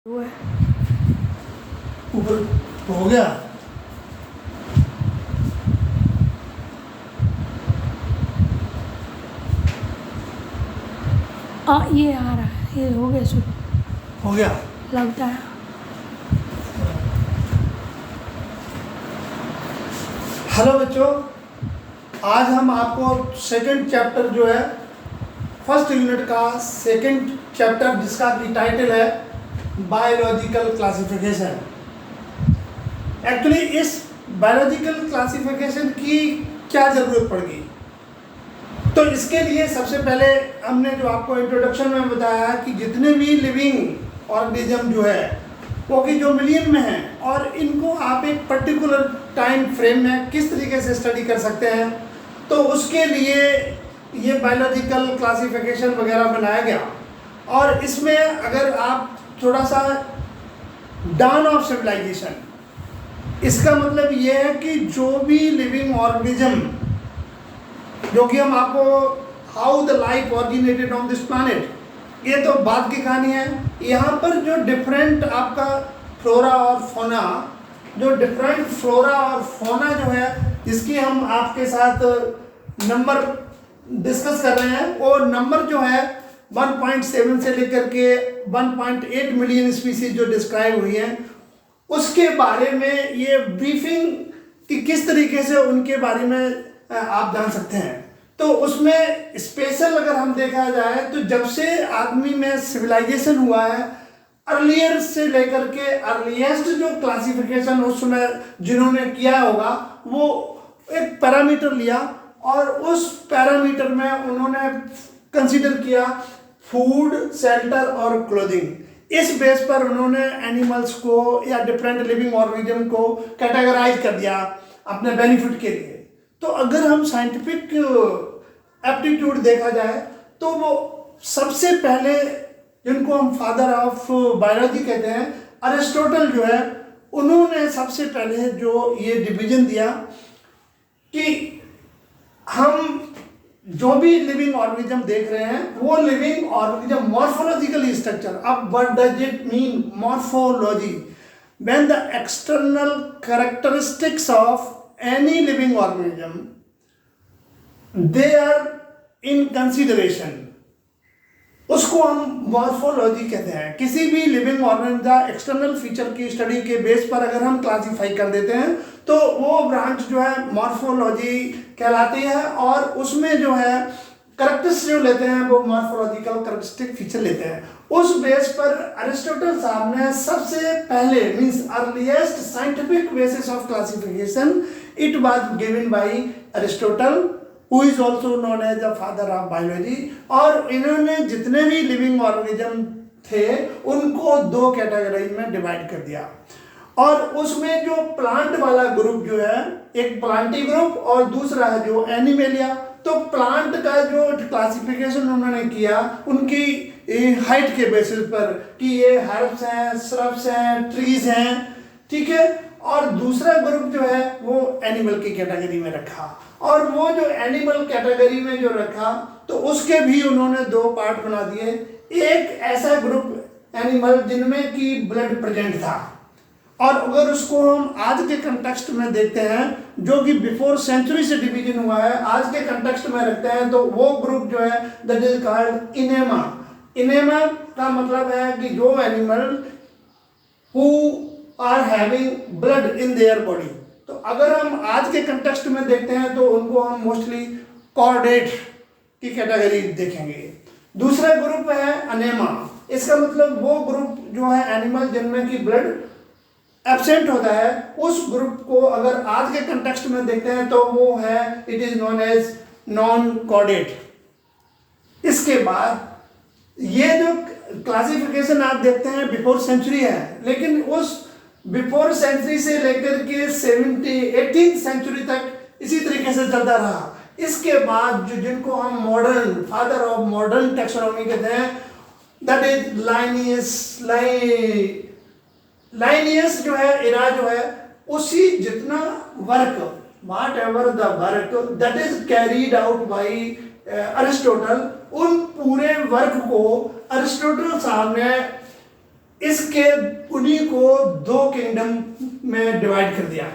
हुआ है। ऊपर हो गया। ये आ रहा है, ये हो गया शुरू हो गया। लगता है। हेलो बच्चों, आज हम आपको सेकंड चैप्टर जो है फर्स्ट यूनिट का सेकंड चैप्टर जिसका की टाइटल है बायोलॉजिकल क्लासिफिकेशन। एक्चुअली इस बायोलॉजिकल क्लासिफिकेशन की क्या ज़रूरत पड़ गई, तो इसके लिए सबसे पहले हमने जो आपको इंट्रोडक्शन में बताया कि जितने भी लिविंग ऑर्गेनिज्म जो है वो कि जो मिलियन में हैं और इनको आप एक पर्टिकुलर टाइम फ्रेम में किस तरीके से स्टडी कर सकते हैं, तो उसके लिए ये बायोलॉजिकल क्लासिफिकेशन वगैरह बनाया गया। और इसमें अगर आप थोड़ा सा डाउन ऑफ सिविलाइजेशन, इसका मतलब ये है कि जो भी लिविंग ऑर्गेनिज्म जो कि हम आपको how the life originated on this planet, ये तो बात की कहानी है। यहाँ पर जो डिफरेंट आपका फ्लोरा और फोना, जो डिफरेंट फ्लोरा और फोना जो है जिसकी हम आपके साथ नंबर डिस्कस कर रहे हैं, वो नंबर जो है 1.7 से लेकर के 1.8 मिलियन स्पीसीज जो डिस्क्राइब हुई हैं, उसके बारे में ये ब्रीफिंग कि किस तरीके से उनके बारे में आप जान सकते हैं। तो उसमें स्पेशल अगर हम देखा जाए तो जब से आदमी में सिविलाइजेशन हुआ है, अर्लियर से लेकर के अर्लीस्ट जो क्लासिफिकेशन उस समय जिन्होंने किया होगा, वो एक पैरामीटर लिया और उस पैरामीटर में उन्होंने कंसीडर किया फूड, शेल्टर और क्लोथिंग। इस बेस पर उन्होंने एनिमल्स को या डिफरेंट लिविंग ऑर्गेनिज्म को कैटेगराइज कर दिया अपने बेनिफिट के लिए। तो अगर हम साइंटिफिक एप्टीट्यूड देखा जाए तो वो सबसे पहले जिनको हम फादर ऑफ बायोलॉजी कहते हैं, अरिस्टोटल जो है, उन्होंने सबसे पहले जो ये डिवीजन दिया कि हम जो भी लिविंग ऑर्गेनिज्म देख रहे हैं वो लिविंग ऑर्गेनिज्म मॉर्फोलॉजिकल स्ट्रक्चर। अब what does it mean morphology? When the external characteristics of any living organism, they are in consideration, उसको हम मॉर्फोलॉजी कहते हैं। किसी भी लिविंग ऑर्गेनिज्म का एक्सटर्नल फीचर की स्टडी के बेस पर अगर हम क्लासिफाई कर देते हैं तो वो ब्रांच जो है मॉर्फोलॉजी कहलाती है, और उसमें जो है करेक्टरिस्टिक जो लेते हैं वो मॉर्फोलॉजिकल करेक्टरिस्टिक फीचर लेते हैं। उस बेस पर अरिस्टोटल साहब ने सबसे पहले means earliest scientific basis of classification it was given by Aristotle, who is also known as the father of biology. और इन्होंने जितने भी लिविंग ऑर्गेनिज्म थे उनको दो कैटेगरी में डिवाइड कर दिया, और उसमें जो प्लांट वाला ग्रुप जो है, एक प्लांटी ग्रुप और दूसरा है जो एनिमेलिया। तो प्लांट का जो क्लासिफिकेशन उन्होंने किया उनकी हाइट के बेसिस पर कि ये हर्ब्स हैं, श्रब्स हैं, ट्रीज हैं, ठीक है। और दूसरा ग्रुप जो है वो एनिमल की कैटेगरी में रखा, और वो जो एनिमल कैटेगरी में जो रखा तो उसके भी उन्होंने दो पार्ट बना दिए। एक ऐसा ग्रुप एनिमल जिनमें कि ब्लड प्रेजेंट था, और अगर उसको हम आज के कंटेक्स्ट में देखते हैं जो कि बिफोर सेंचुरी से डिवीजन हुआ है, आज के कंटेक्स्ट में रखते हैं तो वो ग्रुप जो है that is called enaima. Enaima का मतलब है कि जो animal who are having blood in their body. तो अगर हम आज के कंटेक्स्ट में देखते हैं तो उनको हम मोस्टली कॉर्डेट की कैटेगरी देखेंगे। दूसरा ग्रुप है अनेमा। इसका मतलब वो ग्रुप जो है एनिमल जिनमें की ब्लड एब्सेंट होता है, उस ग्रुप को अगर आज के कंटेक्स्ट में देखते हैं तो वो है it is known as non chordate. इसके बाद ये जो क्लासिफिकेशन आप देखते हैं बिफोर सेंचुरी है, लेकिन उस बिफोर सेंचुरी से लेकर के 18th सेंचुरी तक इसी तरीके से चलता रहा। इसके बाद जो जिनको हम modern father of modern taxonomy कहते हैं, दैट इज लाइनियस जो है इरा जो है, उसी जितना work whatever the work that is carried out by Aristotle, उन पूरे वर्क को अरिस्टोटल साहब ने इसके उन्हीं को दो किंगडम में डिवाइड कर दिया।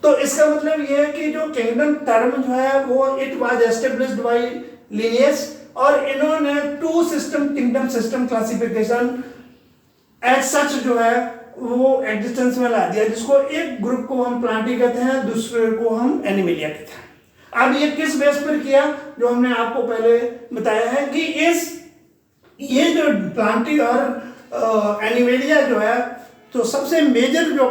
तो इसका मतलब ये है कि जो किंगडम टर्म जो है वो it was established by Linnaeus, और इन्होंने two system kingdom system classification as such जो है वो एग्जिस्टेंस में ला दिया, जिसको एक ग्रुप को हम प्लांटी कहते हैं, दूसरे को हम एनिमेलिया कहते हैं। अब ये किस बेस पर किया, जो हमने आपको पहले बताया है कि ये जो प्लांटी और एनिमेलिया जो है, तो सबसे मेजर जो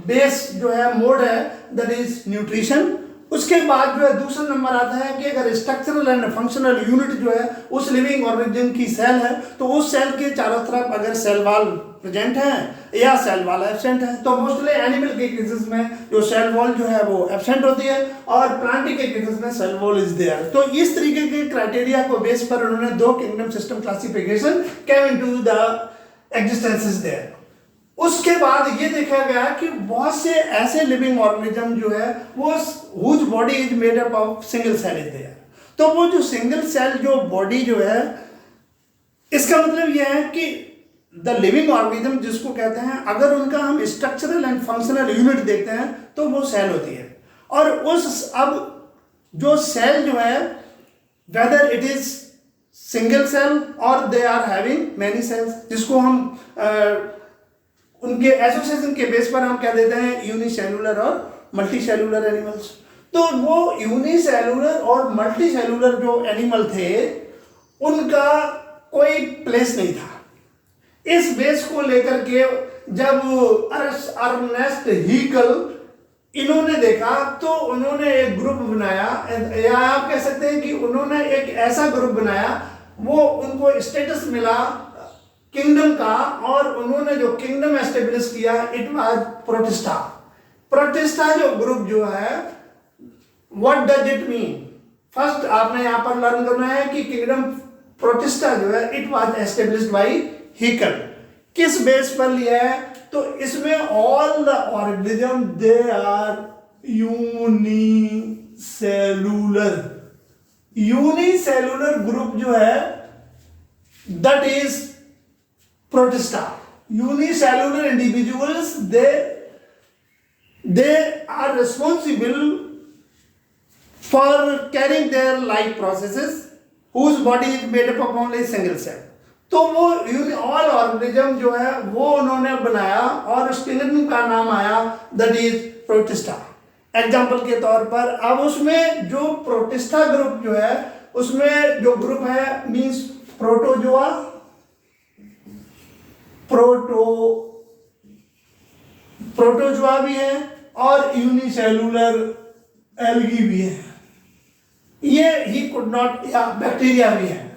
बेस जो है मोड है दैट इज न्यूट्रिशन। उसके बाद जो है दूसरा नंबर आता है कि अगर स्ट्रक्चरल एंड फंक्शनल यूनिट जो है उस लिविंग ऑर्गेनिज्म की सेल है, तो उस सेल के चारों तरफ अगर सेल वॉल प्रेजेंट है या सेल वॉल एब्सेंट है, तो मोस्टली एनिमल के केसेस में जो सेल वॉल जो है वो एब्सेंट होती है, और प्लांट के केसेस में सेल वॉल इज देयर। तो इस तरीके के क्राइटेरिया को बेस पर उन्होंने दो kingdom system classification came into the existences there. उसके बाद ये देखा गया कि बहुत से ऐसे लिविंग ऑर्गेनिज्म जो है वो whose body is made up of single cell is there. तो वो जो सिंगल सेल जो बॉडी जो है, इसका मतलब ये है कि द लिविंग ऑर्गेनिज्म जिसको कहते हैं, अगर उनका हम स्ट्रक्चरल एंड फंक्शनल यूनिट देखते हैं तो वो सेल होती है। और उस अब जो सेल जो है whether it is single cell और they are having many cells, जिसको हम उनके एसोसिएशन के बेस पर हम क्या देते हैं यूनिसेलुलर और मल्टीसेलुलर एनिमल्स। तो वो यूनिसेलुलर और मल्टीसेलुलर जो एनिमल थे उनका कोई प्लेस नहीं था। इस बेस को लेकर के जब अर्नेस्ट हीकल इन्होंने देखा तो उन्होंने एक ग्रुप बनाया, या आप कह सकते हैं कि उन्होंने एक ऐसा ग्रुप बनाया, वो उनको स्टेटस मिला किंगडम का, और उन्होंने जो किंगडम एस्टेब्लिश किया इट वाज प्रोटिस्टा। प्रोटिस्टा जो ग्रुप जो है, what does it mean, first आपने यहां पर लर्न करना है कि किंगडम प्रोटिस्टा जो है it was established by Haeckel. किस बेस पर लिया है, तो इसमें all the organism they are unicellular group जो है that is Protista. Unicellular individuals, they are responsible for carrying their life processes, whose body is made up of only single cell. तो वो ऑल ऑर्गेनिज्म जो है वो उन्होंने बनाया और उस किंगडम का नाम आया दैट इज प्रोटिस्टा। एग्जाम्पल के तौर पर अब उसमें जो प्रोटिस्टा ग्रुप जो है, उसमें जो ग्रुप है मीन्स प्रोटोजोआ, प्रोटोजोआ भी है और यूनिसेलुलर एल्गी भी है, ये ही कुड नॉट, या बैक्टीरिया भी है।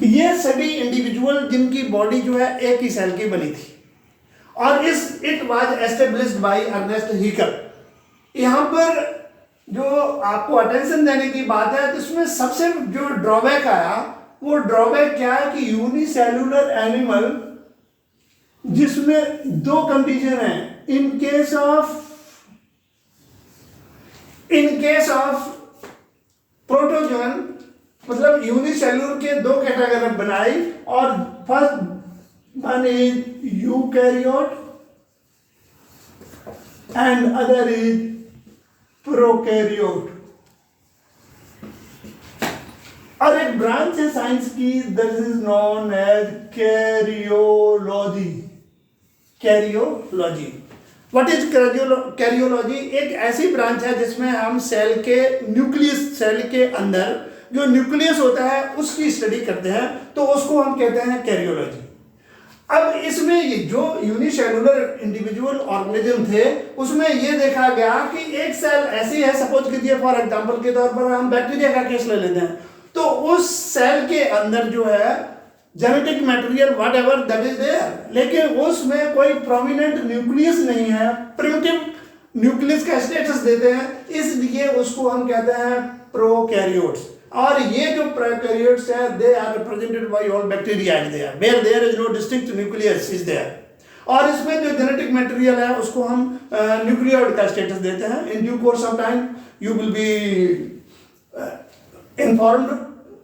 ये सभी इंडिविजुअल जिनकी बॉडी जो है एक ही सेल की बनी थी, और it was established by Ernst Haeckel. यहां पर जो आपको अटेंशन देने की बात है, तो इसमें सबसे जो ड्रॉबैक आया, वो ड्रॉबैक क्या है कि यूनिसेलुलर एनिमल जिसमें दो कंडीशन है, इन केस ऑफ प्रोटोजोन, मतलब यूनिसेलुलर के दो कैटेगरी बनाई, और first one is eukaryote and other is prokaryote. और एक ब्रांच है साइंस की that is known as karyology. What is karyology? एक ऐसी ब्रांच है जिसमें हम सेल के न्यूक्लियस, सेल के अंदर जो न्यूक्लियस होता है उसकी स्टडी करते हैं, तो उसको हम कहते हैं कैरियोलॉजी। अब इसमें ये जो यूनिसेलुलर इंडिविजुअल ऑर्गेनिज्म थे, उसमें ये देखा गया कि एक सेल ऐसी है, सपोज कीजिए फॉर एग्जांपल के तौर पर हम बैक्टीरिया का केस ले लेते हैं, तो उस सेल के अंदर जो है genetic material whatever that is there, लेकिन उसमें कोई प्रोमिनेंट न्यूक्लियस नहीं है, प्रिमिटिव न्यूक्लियस का स्टेटस देते हैं, इसलिए उसको हम कहते हैं प्रोकैरियोट्स। और ये जो प्रोकैरियोट्स है they are represented by all bacteria there, where there is no distinct nucleus is there. और इसमें जो जेनेटिक मटेरियल है उसको हम न्यूक्लियोइड का स्टेटस देते हैं। In due course of time you will be informed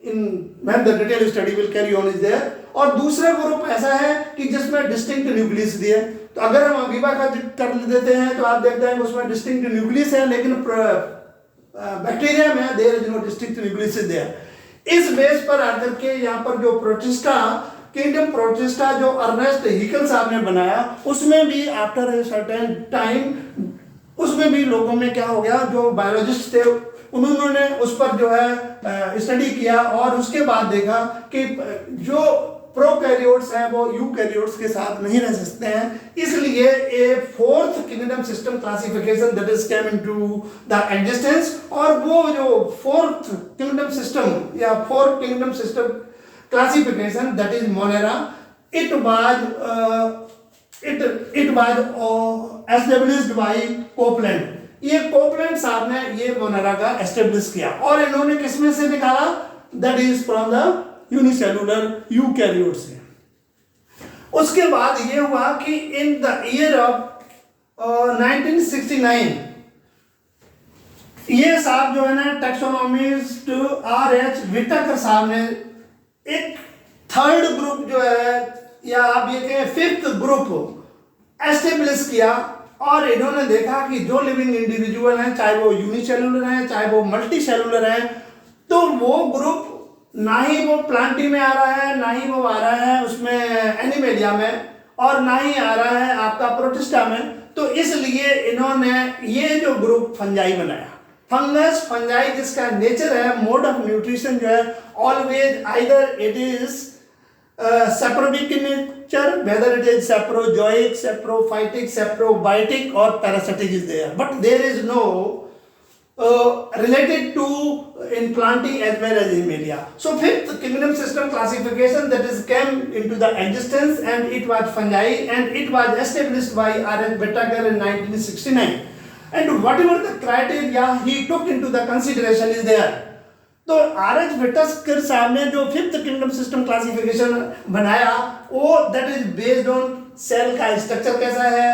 in when the detailed study will carry on is there। और दूसरा ग्रुप ऐसा है कि जिसमें डिस्टिंक्ट न्यूक्लियस दिए। तो अगर हम अमीबा का कर देते हैं तो आप देखते हैं कि उसमें डिस्टिंक्ट न्यूक्लियस है, लेकिन बैक्टीरिया में there is no distinct nucleus there. इस बेस पर आकर के यहाँ पर जो प्रोटिस्टा किंगडम प्रोटिस्टा जो अर्नेस्ट हिकल साहब ने बनाया, उसमें भी आफ्टर ए सर्टेन टाइम उसमें भी लोगों में क्या हो गया, जो बायोलॉजिस्ट थे उन्होंने उस पर जो है स्टडी किया और उसके बाद देखा कि जो प्रोकैरियोट्स हैं वो यूकैरियोट्स के साथ नहीं रह सकते हैं, इसलिए a fourth kingdom system classification that is came into the existence. और वो जो फोर्थ किंगडम सिस्टम या fourth kingdom system classification that is Monera, it was established by Copeland. ये कोपलैंड साहब ने ये मोनेरा का एस्टेब्लिश किया और इन्होंने किसमें से निकाला, that is from the unicellular eukaryote से। उसके बाद ये हुआ कि इन द ईयर ऑफ 1969 ये साहब जो है ना टैक्सोनॉमिस्ट R.H. विटाकर साहब ने एक थर्ड ग्रुप जो है या आप ये कहें फिफ्थ ग्रुप एस्टेब्लिश किया और इन्होंने देखा कि जो लिविंग इंडिविजुअल हैं, चाहे वो यूनिसेलुलर हैं चाहे वो मल्टी सेलुलर हैं, तो वो ग्रुप ना ही वो प्लांटी में आ रहा है, ना ही वो आ रहा है उसमें एनिमेलिया में, और ना ही आ रहा है आपका प्रोटिस्टा में। तो इसलिए इन्होंने ये जो ग्रुप फंजाई बनाया। फंगस फंजाई जिसका नेचर है, मोड ऑफ न्यूट्रिशन जो है always either it is saprobic in nature, whether it is saprozoic, saprophytic, saprobiotic और parasitic is there, but there is no related to in planting as well as Animalia. So fifth kingdom system classification that is came into the existence and it was fungi and it was established by R.H. Whittaker in 1969. And whatever the criteria he took into the consideration is there. तो R.H. Whittaker साहब ने जो fifth kingdom system classification बनाया वो that is based on sale का structure कैसा है,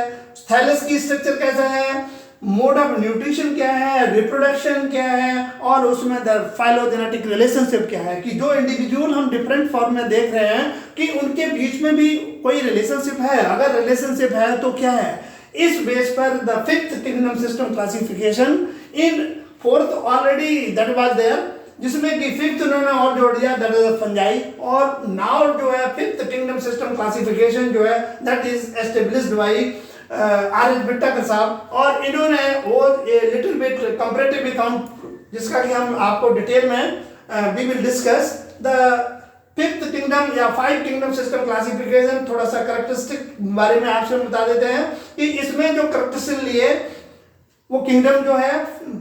thallus की स्ट्रक्चर कैसा है, मोड ऑफ न्यूट्रिशन क्या है, रिप्रोडक्शन क्या है और उसमें द फाइलोजेनेटिक रिलेशनशिप क्या है, कि जो इंडिविजुअल हम डिफरेंट फॉर्म में देख रहे हैं कि उनके बीच में भी कोई रिलेशनशिप है, अगर रिलेशनशिप है तो क्या है। इस बेस पर the fifth kingdom system classification in fourth already that was there, जिसमें कि फिफ्थ उन्होंने और जोड़ दिया दैट इज फंजाई, और नाउ जो है फिफ्थ किंगडम सिस्टम क्लासिफिकेशन जो है that is established by R.H. Whittaker साहब, और इन्होंने वो लिटिल बिट कंपैरेटिव अकाउंट जिसका कि हम आपको डिटेल में we will discuss the fifth kingdom या फाइव किंगडम सिस्टम क्लासिफिकेशन। थोड़ा सा कैरेक्टरिस्टिक बारे में आपसे बता देते हैं कि इसमें जो कैरेक्टरिस्टिक लिए वो किंगडम जो है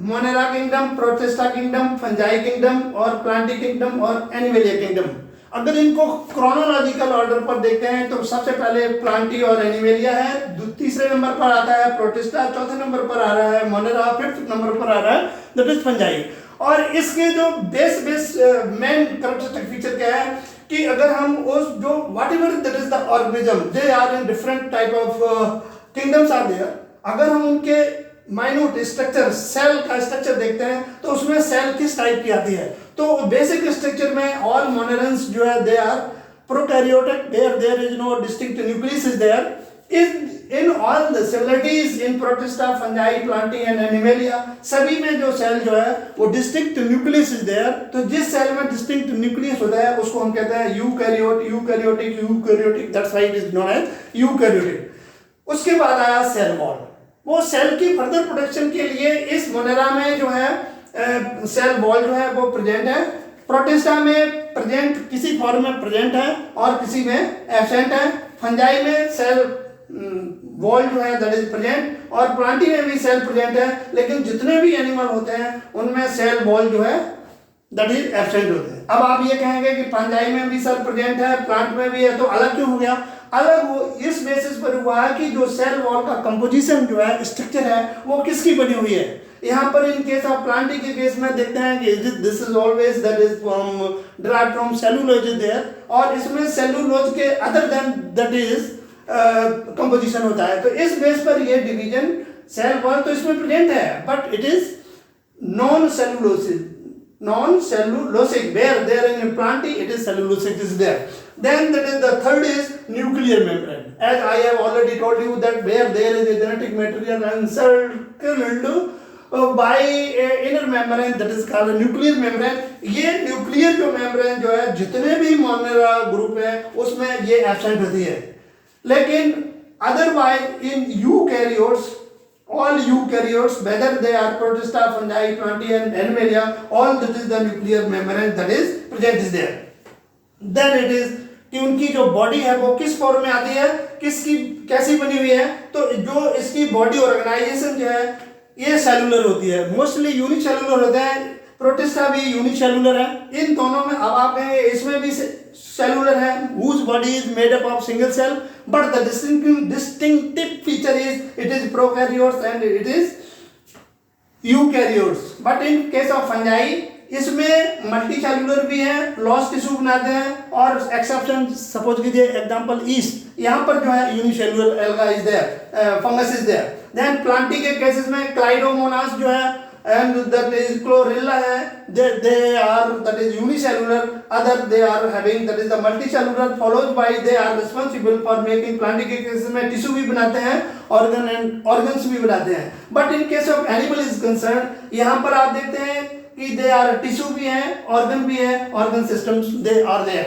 Monera kingdom, protista kingdom, fungi kingdom और प्लांटी किंगडम और एनिमेलिया किंगडम। अगर इनको क्रोनोलॉजिकल ऑर्डर पर देखते हैं तो सबसे पहले प्लांटी और एनिमेलिया है, तीसरे नंबर पर आता है प्रोटिस्टा, चौथे नंबर पर आ रहा है मोनेरा, फिफ्थ नंबर पर आ रहा है दैट इज फंजाई। और इसके जो बेस मेन कैरेक्टरिस्टिक फीचर क्या है कि अगर हम उस जो whatever that is the organism they are in different type of kingdoms are there, अगर हम उनके माइन्यूट स्ट्रक्चर सेल का स्ट्रक्चर देखते हैं तो उसमें सेल किस टाइप की आती है, तो बेसिक स्ट्रक्चर में ऑल मोनेरन्स जो है they are prokaryotic, there is no distinct nucleus is there in all the similarities in Protista, fungi, plantae and animalia, सभी में जो सेल जो है वो डिस्टिंक्ट न्यूक्लियस इज देयर। तो जिस सेल में डिस्टिंक्ट न्यूक्लियस होता है उसको हम कहते हैं eukaryote, eukaryotic, that's why it is known as eukaryotic. उसके बाद आया सेल वॉल, वो सेल की फर्दर प्रोडक्शन के लिए इस मोनेरा में जो है सेल वॉल जो है वो प्रेजेंट है, प्रोटिस्टा में प्रेजेंट किसी फॉर्म में प्रेजेंट है और किसी में एब्सेंट है, फंजाई में सेल वॉल जो है दैट इज प्रेजेंट और प्लांटी में भी सेल प्रेजेंट है, लेकिन जितने भी एनिमल होते हैं उनमें सेल वॉल जो है दैट इज एब्सेंट होते हैं। अब आप ये कहेंगे कि फंजाई में भी सेल प्रेजेंट है, प्लांट में भी है, तो अलग क्यों हो गया? अलग वो इस बेसिस पर हुआ है कि जो सेल वॉल का कंपोजिशन जो है स्ट्रक्चर है वो किसकी बनी हुई है। यहाँ पर इन केस ऑफ प्लांटी के केस में देखते हैं कि this is always that is from derived from cellulose there, और इसमें सेलुलोज के other than that is composition होता है। तो इस बेस पर ये डिवीजन सेल वॉल तो इसमें प्रेजेंट है but it is non cellulosic, where there in plantae it is cellulosic is there. Then that is the third is nuclear membrane. As I have already told you that where there is a genetic material encircled by inner membrane, that is called nuclear membrane. ये nuclear जो membrane जो है जितने भी Monera group है उसमें ये absent होती है, लेकिन otherwise in eukaryotes, all eukaryotes, whether they are protista, fungi, plantae and animalia, all that is the nuclear membrane that is present is there. Then it is कि उनकी जो बॉडी है वो किस फॉर्म में आती है, किसकी कैसी बनी हुई है, तो जो इसकी बॉडी ऑर्गेनाइजेशन जो है ये सेलुलर होती है, मोस्टली यूनिसेलुलर होते हैं, प्रोटिस्टा भी यूनिसेलुलर है, इन दोनों में अब आप इसमें भी सेलुलर है, whose body is made up of single cell, but the distinctive feature is it is prokaryotes and it is eukaryotes. But in case of fungi इसमें मल्टी सेलुलर भी है, लॉस टिश्यू बनाते हैं, और एक्सेप्शन सपोज कीजिए example yeast, यहाँ पर जो है unicellular alga is there, fungus is there. Then plantae के केसेस में क्लाइडोमोनास जो है एंड दैट इज क्लोरेला है, they are that is unicellular, other they are having that is the multi cellular, followed by they are responsible for making, plantae के cases में tissue भी बनाते हैं, ऑर्गन एंड ऑर्गन्स भी बनाते हैं. But in case of animal is concern, यहाँ पर आप देखते हैं कि दे आर टिश्यू भी हैं, ऑर्गन भी है, organ systems they are there.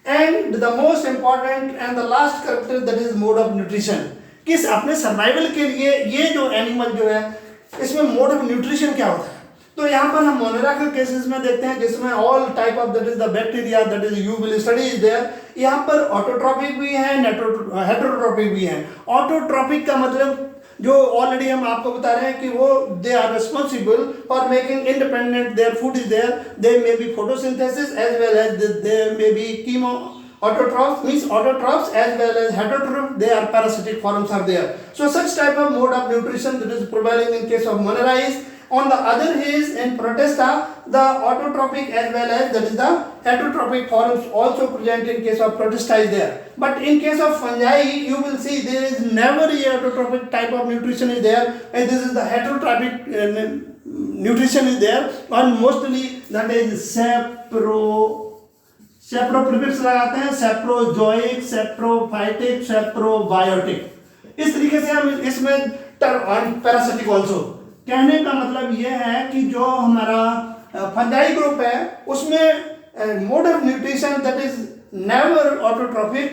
And the most important and the last character that is mode of nutrition. किस अपने सर्वाइवल के लिए ये जो एनिमल जो है इसमें मोड ऑफ न्यूट्रिशन क्या होता है, तो यहाँ पर हम मोनेरा के केसेस में देखते हैं जिसमें all type of that is the bacteria that is you will study is there. यहाँ पर ऑटोट्रॉपिक भी है, हेटेरोट्रॉपिक भी है. ऑटोट्रॉपिक का मतलब जो ऑलरेडी हम आपको बता रहे हैं कि वो they are responsible for making independent their food is there, they may be photosynthesis as well as they may be chemo autotrophs, means autotrophs as well as heterotrophs, they are parasitic forms are there. So such type of mode of nutrition that is prevailing in case of Monera is. On the other hand, in Protista, the autotrophic as well as that is the heterotrophic forms also present in case of Protista is there. But in case of fungi, you will see there is never a autotrophic type of nutrition is there, and this is the heterotrophic nutrition is there, and mostly that is सेप्रो prefix लगाते हैं, सेप्रोजोइक, saprophytic, सेप्रोबायोटिक. इस तरीके से हम इसमें parasitic also. कहने का मतलब यह है कि जो हमारा फंजाई ग्रुप है उसमें mode of nutrition that is never autotrophic,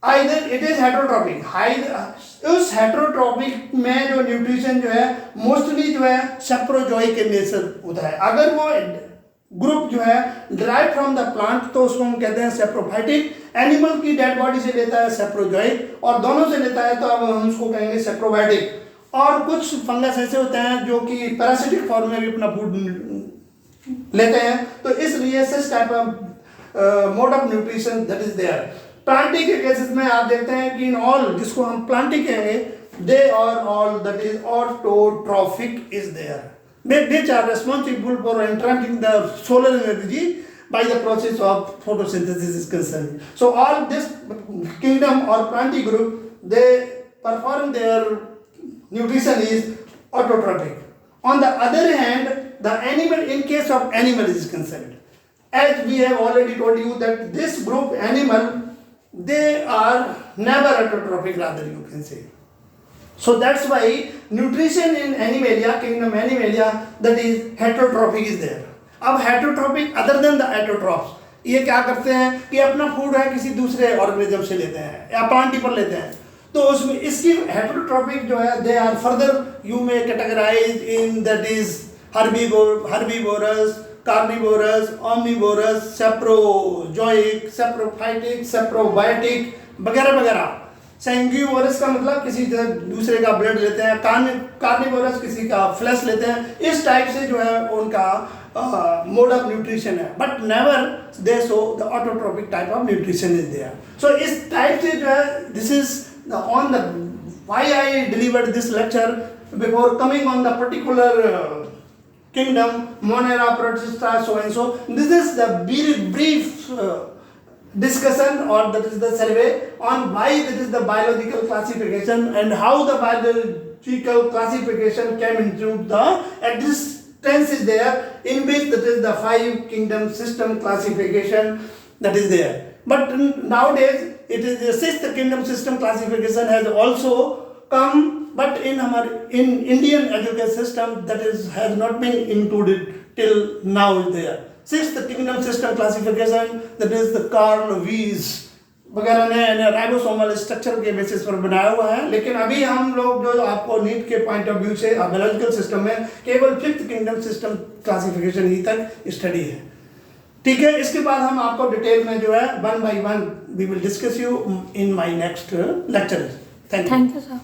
either it is heterotrophic. उस हेटेरोट्रॉपिक में जो न्यूट्रिशन जो है मोस्टली जो है सेप्रोजोइक के नेचर होता है. अगर वो ग्रुप जो है डिराइव फ्रॉम द प्लांट तो उसको हम कहते हैं सेप्रोफाइटिक. एनिमल की डेड बॉडी से लेता है सेप्रोजोइक, और दोनों से लेता है तो अब हम उसको कहेंगे सेप्रोबायोटिक. और कुछ फंगस ऐसे होते हैं जो कि पैरासिटिक फॉर्म में भी अपना फूड लेते हैं, तो इसलिए this type of mode of nutrition that is there. प्लांटी के केसेस में आप देखते हैं कि इन ऑल जिसको हम प्लांटी कहेंगे they are all that is autotrophic is there, which are responsible for interrupting the solar energy by the process of photosynthesis is concerned. So all this kingdom or planty group, they perform their nutrition is autotrophic. On the other hand, the animal, in case of animal is concerned, as we have already told you that this group animal, they are never autotrophic, rather you can say. So that's why nutrition in Animalia, kingdom Animalia, that is heterotrophic is there. अब heterotrophic other than the autotrophs, ये क्या करते हैं कि अपना food है किसी दूसरे ऑर्गेनिज्म से लेते हैं या प्लांटी पर लेते हैं, तो उसमें इसकी हेटेरोट्रॉपिक जो है they are further you may categorize in that is herbivorous, carnivorous, omnivorous, saprozoic, saprophytic, saprobiotic वगैरह वगैरह. सैंग्यूवोरस का मतलब किसी दूसरे का ब्लड लेते हैं, कार्निवोरस किसी का फ्लैश लेते हैं. इस टाइप से जो है उनका मोड ऑफ न्यूट्रिशन है, but never they show the autotrophic type of nutrition is there. So इस टाइप से जो है this is on the why I delivered this lecture before coming on the particular kingdom, Monera, Protista, so and so. This is the brief discussion, or that is the survey on why that is the biological classification and how the biological classification came into the existence is there, in which that is the 5 kingdom system classification that is there. But nowadays it is the sixth kingdom system classification has also come, but in Indian education system that is has not been included till now there. Sixth kingdom system classification, that is the Carl Weiss वगैरह ने ribosomal structure के basis पर बनाया हुआ है, लेकिन अभी हम लोग जो आपको नीट के पॉइंट ऑफ व्यू से बायोलॉजिकल सिस्टम में केवल फिफ्थ किंगडम सिस्टम क्लासिफिकेशन ही तक स्टडी है। ठीक है, इसके बाद हम आपको डिटेल में जो है 1 by 1 we will discuss you in my next lecture. Thank you sir.